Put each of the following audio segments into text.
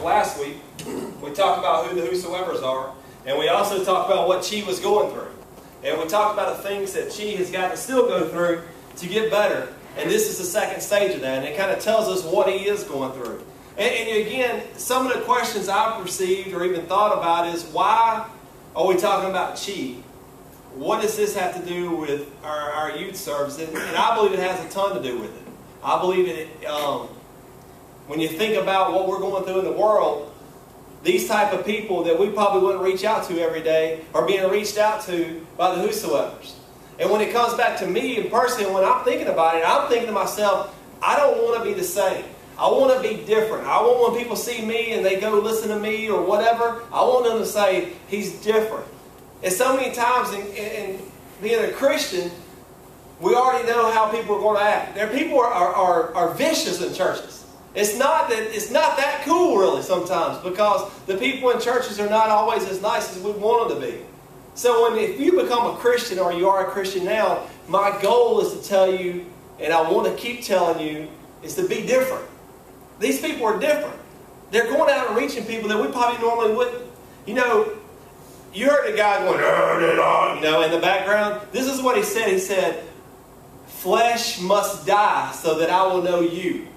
last week, we talked about who the whosoevers are, and we also talked about what Chi was going through. And we talked about the things that Chi has got to still go through to get better. And this is the second stage of that, and it kind of tells us what he is going through. And again, some of the questions I've received or even thought about is, why are we talking about Chi? What does this have to do with our youth service? And I believe it has a ton to do with it. I believe it, when you think about what we're going through in the world, these type of people that we probably wouldn't reach out to every day are being reached out to by the whosoevers. And when it comes back to me and personally, when I'm thinking about it, I'm thinking to myself, I don't want to be the same. I want to be different. I want when people see me and they go listen to me or whatever, I want them to say, he's different. And so many times in being a Christian, we already know how people are going to act. There, people are vicious in churches. It's not that cool really sometimes, because the people in churches are not always as nice as we want them to be. So if you become a Christian, or you are a Christian now, my goal is to tell you, and I want to keep telling you, is to be different. These people are different. They're going out and reaching people that we probably normally wouldn't. You know, you heard a guy going, you know, in the background. This is what he said. He said, flesh must die so that I will know you.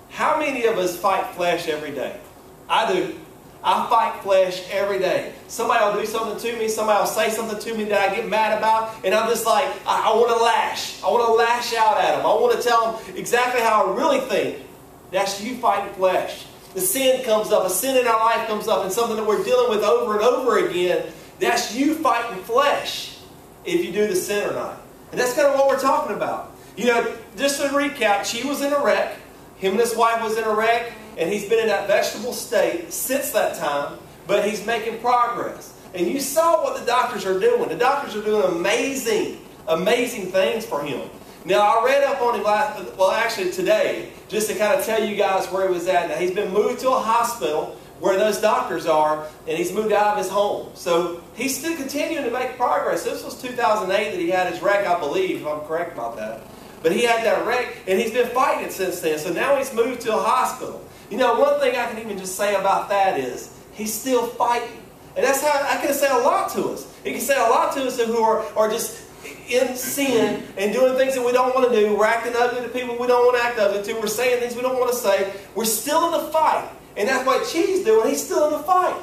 How many of us fight flesh every day? I do. I fight flesh every day. Somebody will do something to me. Somebody will say something to me that I get mad about. And I'm just like, I want to lash. I want to lash out at them. I want to tell them exactly how I really think. That's you fighting flesh. The sin comes up. A sin in our life comes up. And something that we're dealing with over and over again. That's you fighting flesh. If you do the sin or not. And that's kind of what we're talking about. You know, just to recap, Chi was in a wreck. Him and his wife was in a wreck. And he's been in that vegetable state since that time. But he's making progress. And you saw what the doctors are doing. The doctors are doing amazing, amazing things for him. Now, I read up on him today, just to kind of tell you guys where he was at. Now, he's been moved to a hospital where those doctors are, and he's moved out of his home. So, he's still continuing to make progress. This was 2008 that he had his wreck, I believe, if I'm correct about that. But he had that wreck, and he's been fighting it since then. So, now he's moved to a hospital. You know, one thing I can even just say about that is, he's still fighting. And that's how I can say a lot to us. He can say a lot to us who are just in sin and doing things that we don't want to do. We're acting ugly to people we don't want to act ugly to. We're saying things we don't want to say. We're still in the fight. And that's what Chi's doing. He's still in the fight.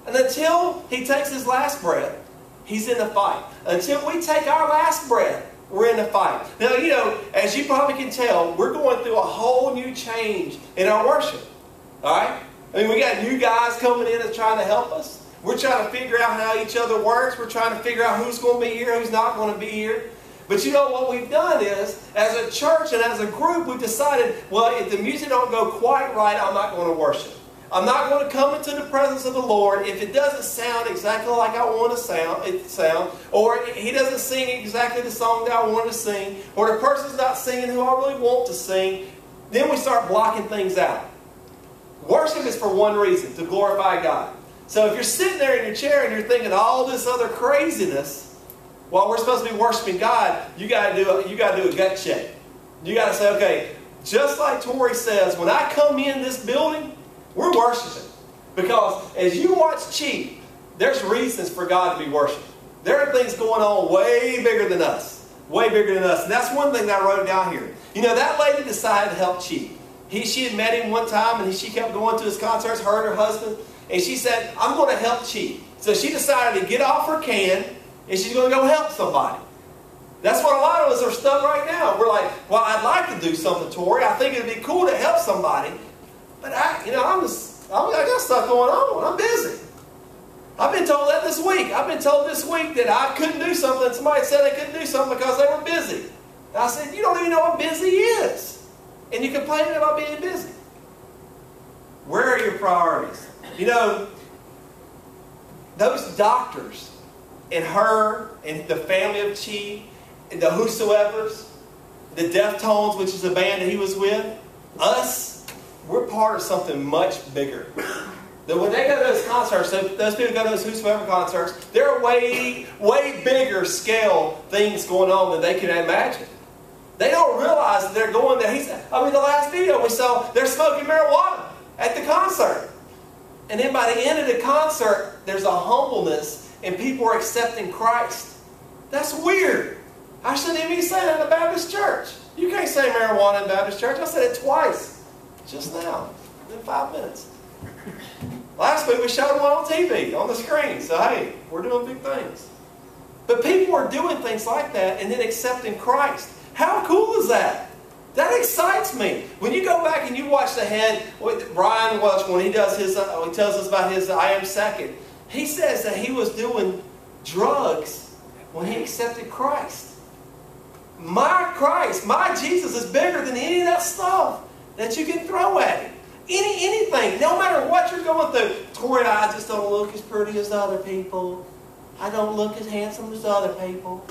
And until he takes his last breath, he's in the fight. Until we take our last breath, we're in the fight. Now, you know, as you probably can tell, we're going through a whole new change in our worship. Alright? I mean, we got new guys coming in and trying to help us. We're trying to figure out how each other works. We're trying to figure out who's going to be here, who's not going to be here. But you know what we've done is, as a church and as a group, we've decided, well, if the music don't go quite right, I'm not going to worship. I'm not going to come into the presence of the Lord if it doesn't sound exactly like I want it to sound, or he doesn't sing exactly the song that I want to sing, or the person's not singing who I really want to sing. Then we start blocking things out. Worship is for one reason, to glorify God. So if you're sitting there in your chair and you're thinking all this other craziness, while we're supposed to be worshiping God, you got to do a gut check. You got to say, okay, just like Torrey says, when I come in this building, we're worshiping. Because as you watch Chi, there's reasons for God to be worshiped. There are things going on way bigger than us. Way bigger than us. And that's one thing that I wrote down here. You know, that lady decided to help Chi. She had met him one time and she kept going to his concerts, her and her husband. And she said, I'm going to help Chi. So she decided to get off her can and she's going to go help somebody. That's what a lot of us are stuck right now. We're like, well, I'd like to do something, Torrey. I think it'd be cool to help somebody. But I got stuff going on. I'm busy. I've been told that this week. I've been told this week that I couldn't do something. Somebody said they couldn't do something because they were busy. And I said, you don't even know what busy is. And you're complaining about being busy. Where are your priorities? You know, those doctors and her and the family of Chi and the whosoevers, the Deftones, which is a band that he was with, us, we're part of something much bigger. That when they go to those concerts, those people go to those whosoever concerts, there are way, way bigger scale things going on than they can imagine. They don't realize that they're going there. The last video we saw, they're smoking marijuana at the concert. And then by the end of the concert, there's a humbleness and people are accepting Christ. That's weird. I shouldn't even be saying that in a Baptist church. You can't say marijuana in Baptist church. I said it twice. Just now. In 5 minutes. Last week we showed one on TV, on the screen. So hey, we're doing big things. But people are doing things like that and then accepting Christ. How cool is that? That excites me. When you go back and you watch the head, Brian Welch, when he does his, he tells us about his I Am Second, he says that he was doing drugs when he accepted Christ. My Christ, my Jesus is bigger than any of that stuff that you can throw at him. Anything, no matter what you're going through. Torrey, I just don't look as pretty as other people. I don't look as handsome as other people.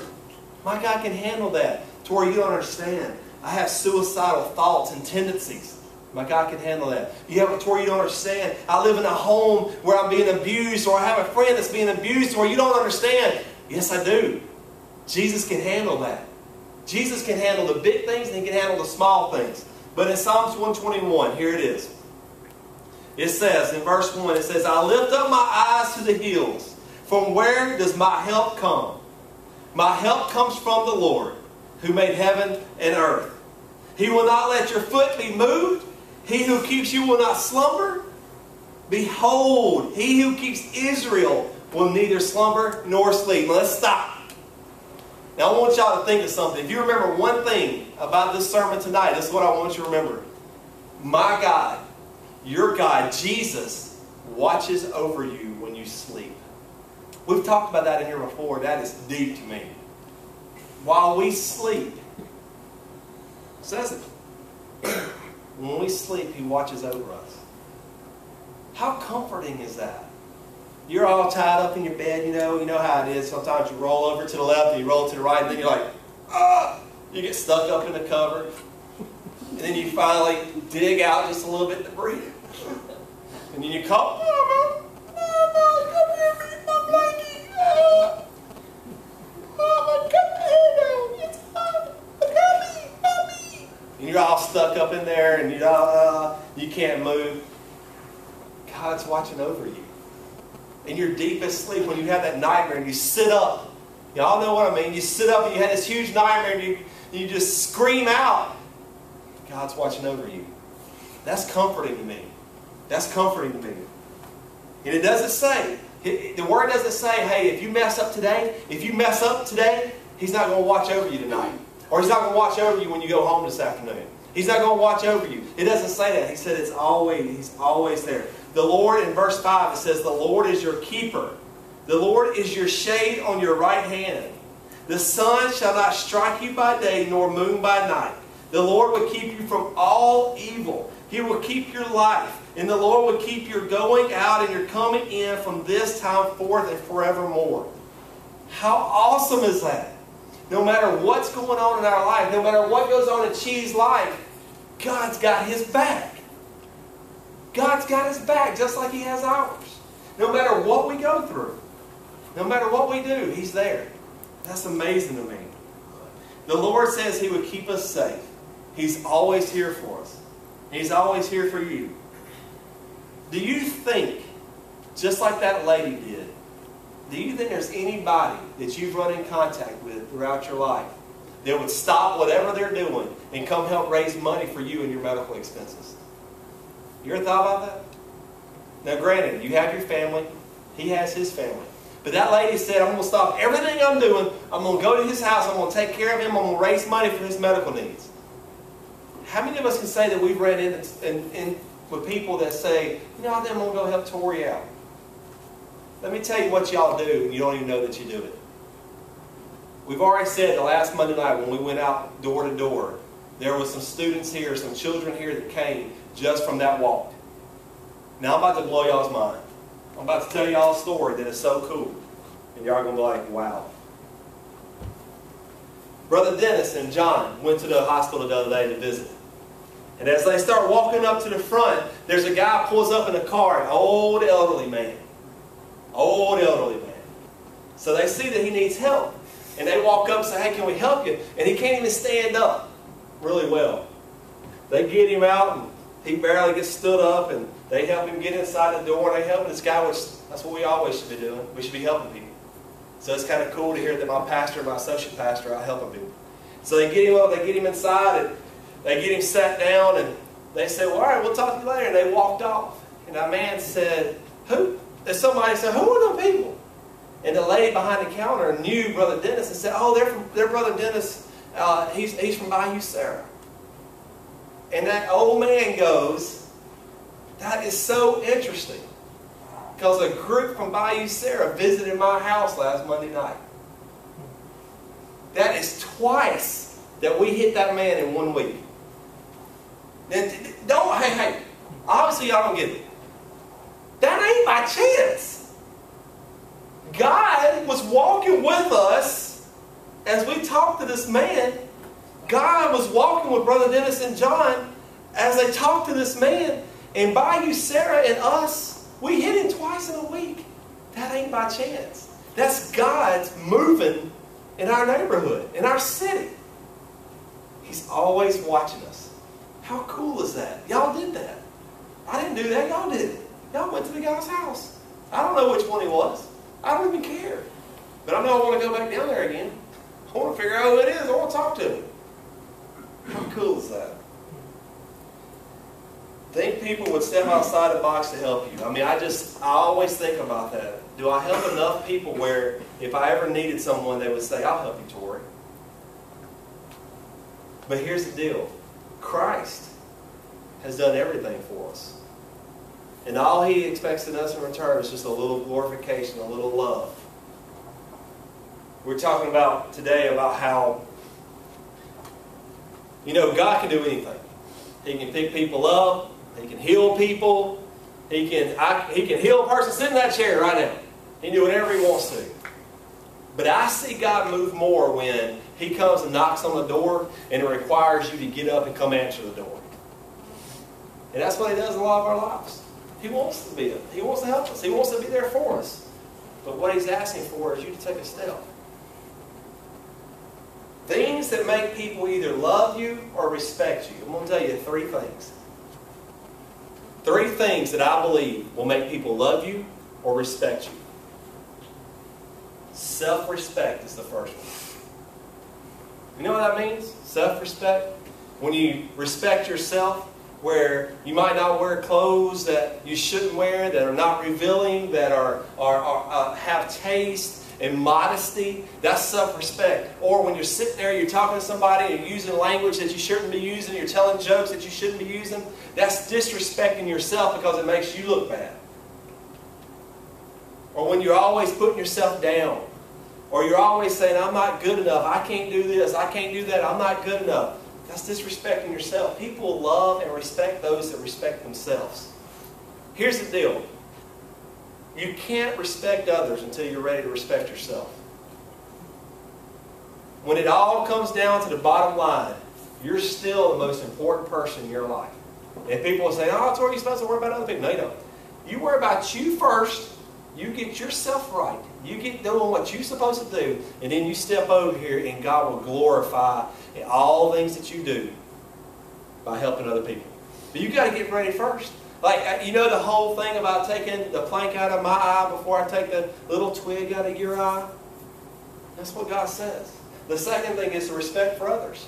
My God can handle that. Torrey, you don't understand. I have suicidal thoughts and tendencies. My God can handle that. Torrey, you don't understand. I live in a home where I'm being abused, or I have a friend that's being abused, or you don't understand. Yes, I do. Jesus can handle that. Jesus can handle the big things and He can handle the small things. But in Psalms 121, here it is. It says, in verse 1, it says, I lift up my eyes to the hills. From where does my help come? My help comes from the Lord, who made heaven and earth. He will not let your foot be moved. He who keeps you will not slumber. Behold, He who keeps Israel will neither slumber nor sleep. Now let's stop. Now I want y'all to think of something. If you remember one thing about this sermon tonight, this is what I want you to remember. My God, your God, Jesus, watches over you when you sleep. We've talked about that in here before. That is deep to me. While we sleep, it says it. When we sleep, He watches over us. How comforting is that? You're all tied up in your bed, you know how it is. Sometimes you roll over to the left and you roll to the right, and then you're like, ah! You get stuck up in the cover. And then you finally dig out just a little bit to breathe. And then you call, Mama, Mama, come here, read my blankie. Mama, come here now. It's hot. Mommy. And you're all stuck up in there and you can't move. God's watching over you. In your deepest sleep, when you have that nightmare and you sit up. Y'all know what I mean. You sit up and you had this huge nightmare and you just scream out. God's watching over you. That's comforting to me. That's comforting to me. And it doesn't say, the Word doesn't say, hey, if you mess up today, He's not going to watch over you tonight. Or He's not going to watch over you when you go home this afternoon. He's not going to watch over you. It doesn't say that. He said He's always there. The Lord, in verse 5, it says, the Lord is your keeper. The Lord is your shade on your right hand. The sun shall not strike you by day, nor moon by night. The Lord will keep you from all evil. He will keep your life. And the Lord will keep your going out and your coming in from this time forth and forevermore. How awesome is that? No matter what's going on in our life, no matter what goes on in Chi's life, God's got his back. God's got his back just like He has ours. No matter what we go through, no matter what we do, He's there. That's amazing to me. The Lord says He would keep us safe. He's always here for us. He's always here for you. Do you think, just like that lady did, do you think there's anybody that you've run in contact with throughout your life that would stop whatever they're doing and come help raise money for you and your medical expenses? You ever thought about that? Now granted, you have your family. He has his family. But that lady said, I'm going to stop everything I'm doing. I'm going to go to his house. I'm going to take care of him. I'm going to raise money for his medical needs. How many of us can say that we've ran in with people that say, you know, I'm going to go help Torrey out? Let me tell you what y'all do, and you don't even know that you do it. We've already said the last Monday night when we went out door to door, there was some students here, some children here that came just from that walk. Now I'm about to blow y'all's mind. I'm about to tell y'all a story that is so cool. And y'all are going to be like, wow. Brother Dennis and John went to the hospital the other day to visit. And as they start walking up to the front, there's a guy pulls up in a car, an old elderly man. Old elderly man. So they see that he needs help. And they walk up and say, hey, can we help you? And he can't even stand up really well. They get him out and he barely gets stood up, and They help him get inside the door, and they help this guy, which that's what we always should be doing. We should be helping people. So it's kind of cool to hear that my pastor and my associate pastor are out helping people. So they get him up, they get him inside, and they get him sat down, and they said, well, all right, we'll talk to you later. And they walked off. And that man said, who? And somebody said, who are them people? And the lady behind the counter knew Brother Dennis and said, oh, they're Brother Dennis. He's from Bayou Sarah. And that old man goes, that is so interesting. Because a group from Bayou Sarah visited my house last Monday night. That is twice that we hit that man in 1 week. Hey, obviously y'all don't get it. That ain't by chance. God was walking with us as we talked to this man. God was walking with Brother Dennis and John as they talked to this man. And Bayou Sarah and us, we hit him twice in a week. That ain't by chance. That's God's moving in our neighborhood, in our city. He's always watching us. How cool is that? Y'all did that. I didn't do that. Y'all did it. Y'all went to the guy's house. I don't know which one he was. I don't even care. But I know I want to go back down there again. I want to figure out who it is. I want to talk to him. How cool is that? Think people would step outside the box to help you. I mean, I always think about that. Do I help enough people where if I ever needed someone, they would say, I'll help you, Torrey. But here's the deal. Christ has done everything for us. And all He expects in us in return is just a little glorification, a little love. We're talking about today about how, God can do anything. He can pick people up. He can heal people. He can heal a person sitting in that chair right now. He can do whatever He wants to. But I see God move more when He comes and knocks on the door and it requires you to get up and come answer the door. And that's what He does in a lot of our lives. He wants to help us. He wants to be there for us. But what He's asking for is you to take a step. Things that make people either love you or respect you. I'm going to tell you 3 things. 3 things that I believe will make people love you or respect you. Self-respect is the first one. You know what that means? Self-respect. When you respect yourself, where you might not wear clothes that you shouldn't wear, that are not revealing, that have taste and modesty, that's self-respect. Or when you're sitting there, you're talking to somebody and you're using language that you shouldn't be using, you're telling jokes that you shouldn't be using, that's disrespecting yourself because it makes you look bad. Or when you're always putting yourself down, or you're always saying, I'm not good enough, I can't do this, I can't do that, I'm not good enough. That's disrespecting yourself. People love and respect those that respect themselves. Here's the deal. You can't respect others until you're ready to respect yourself. When it all comes down to the bottom line, you're still the most important person in your life. And people will say, oh, Torrey, you're supposed to worry about other people. No, you don't. You worry about you first. You get yourself right. You get doing what you're supposed to do. And then you step over here and God will glorify in all things that you do by helping other people. But you got to get ready first. Like, you know the whole thing about taking the plank out of my eye before I take the little twig out of your eye? That's what God says. The second thing is the respect for others.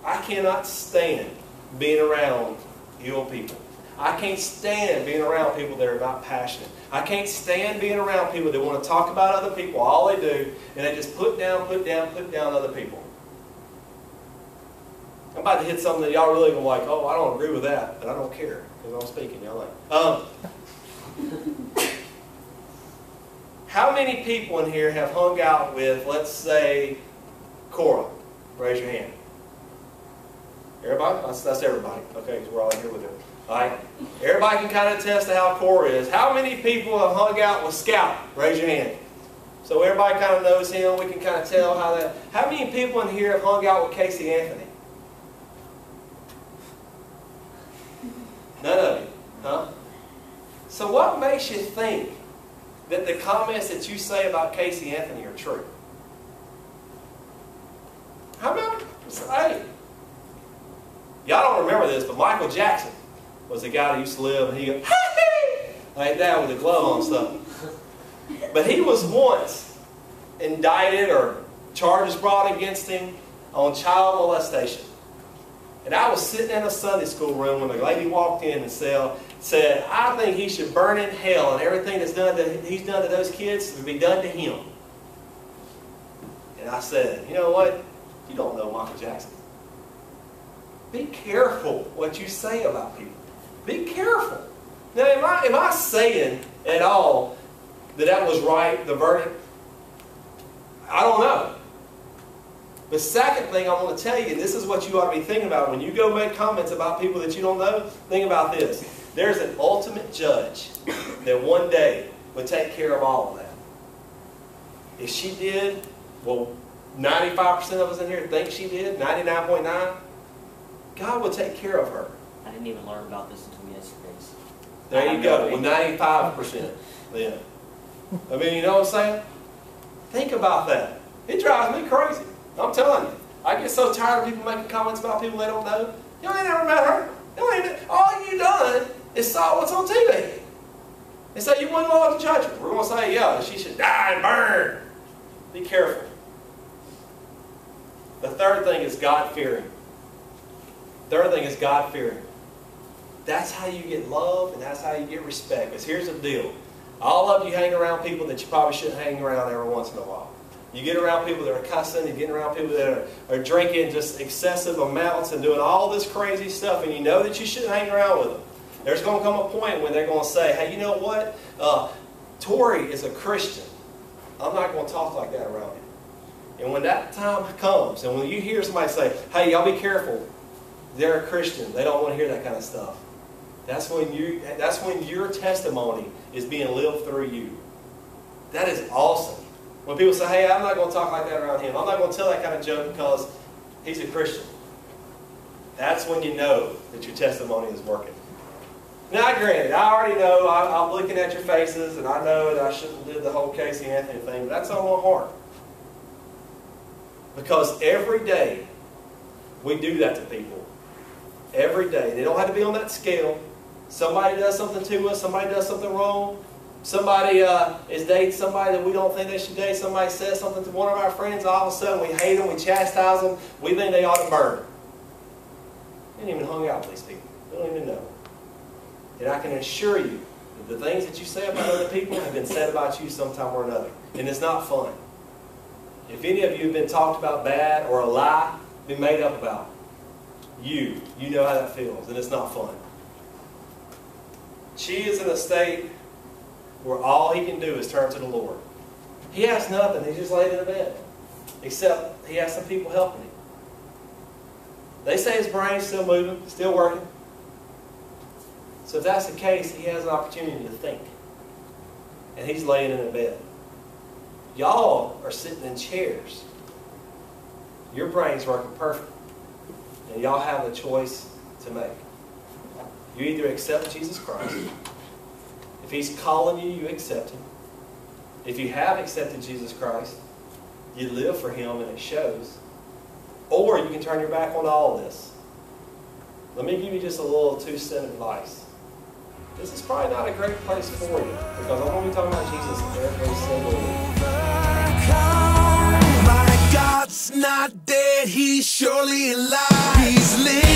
I cannot stand being around ill people. I can't stand being around people that are not passionate. I can't stand being around people that want to talk about other people. All they do, and they just put down other people. I'm about to hit something that y'all really going to like, oh, I don't agree with that, but I don't care, because I'm speaking. Y'all like, how many people in here have hung out with, let's say, Cora? Raise your hand. Everybody? That's everybody. Okay, because we're all in here with her. All right. Everybody can kind of attest to how Cora is. How many people have hung out with Scout? Raise your hand. So everybody kind of knows him. We can kind of tell how that. How many people in here have hung out with Casey Anthony? None of you. Huh? So what makes you think that the comments that you say about Casey Anthony are true? How about, hey, y'all don't remember this, but Michael Jackson, was a guy that used to live, and he go, hey! Like that with a glove on and stuff. But he was once indicted or charges brought against him on child molestation. And I was sitting in a Sunday school room when a lady walked in and said, I think he should burn in hell, and everything he's done to those kids would be done to him. And I said, you know what? You don't know Michael Jackson. Be careful what you say about people. Be careful. Now, am I saying at all that was right, the verdict? I don't know. The second thing I want to tell you, and this is what you ought to be thinking about when you go make comments about people that you don't know, think about this. There's an ultimate judge that one day would take care of all of that. If she did, well, 95% of us in here think she did, 99.9%, God will take care of her. I didn't even learn about this until yesterday. There you go. Well, 95%. Yeah. I mean, you know what I'm saying? Think about that. It drives me crazy. I'm telling you. I get so tired of people making comments about people they don't know. You ain't never met her. All you done is saw what's on TV. They say you wouldn't want to judge her. We're going to say, yeah, she should die and burn. Be careful. The third thing is God-fearing. Third thing is God-fearing. That's how you get love and that's how you get respect. Because here's the deal. All of you hang around people that you probably shouldn't hang around every once in a while. You get around people that are cussing, you get around people that are drinking just excessive amounts and doing all this crazy stuff, and you know that you shouldn't hang around with them. There's going to come a point when they're going to say, hey, you know what? Torrey is a Christian. I'm not going to talk like that around him. And when that time comes, and when you hear somebody say, hey, y'all be careful, they're a Christian, they don't want to hear that kind of stuff. That's when your testimony is being lived through you. That is awesome. When people say, hey, I'm not going to talk like that around him. I'm not going to tell that kind of joke because he's a Christian. That's when you know that your testimony is working. Now, granted, I already know, I'm looking at your faces, and I know that I shouldn't do the whole Casey Anthony thing, but that's on my heart. Because every day, we do that to people. Every day. They don't have to be on that scale. Somebody does something to us, somebody does something wrong. Somebody is dating somebody that we don't think they should date. Somebody says something to one of our friends. All of a sudden, we hate them. We chastise them. We think they ought to burn. We ain't even hung out with these people. We don't even know. And I can assure you that the things that you say about other people have been said about you sometime or another. And it's not fun. If any of you have been talked about bad or a lie been made up about, you know how that feels. And it's not fun. She is in a state where all he can do is turn to the Lord. He has nothing. He's just laid in a bed. Except he has some people helping him. They say his brain's still moving, still working. So if that's the case, he has an opportunity to think. And he's laying in a bed. Y'all are sitting in chairs. Your brain's working perfect. And y'all have a choice to make. You either accept Jesus Christ. If he's calling you, you accept him. If you have accepted Jesus Christ, you live for him and it shows. Or you can turn your back on all this. Let me give you just a little 2-cent advice. This is probably not a great place for you because I'm going to be talking about Jesus every single week. My God's not dead, he's surely alive. He's living.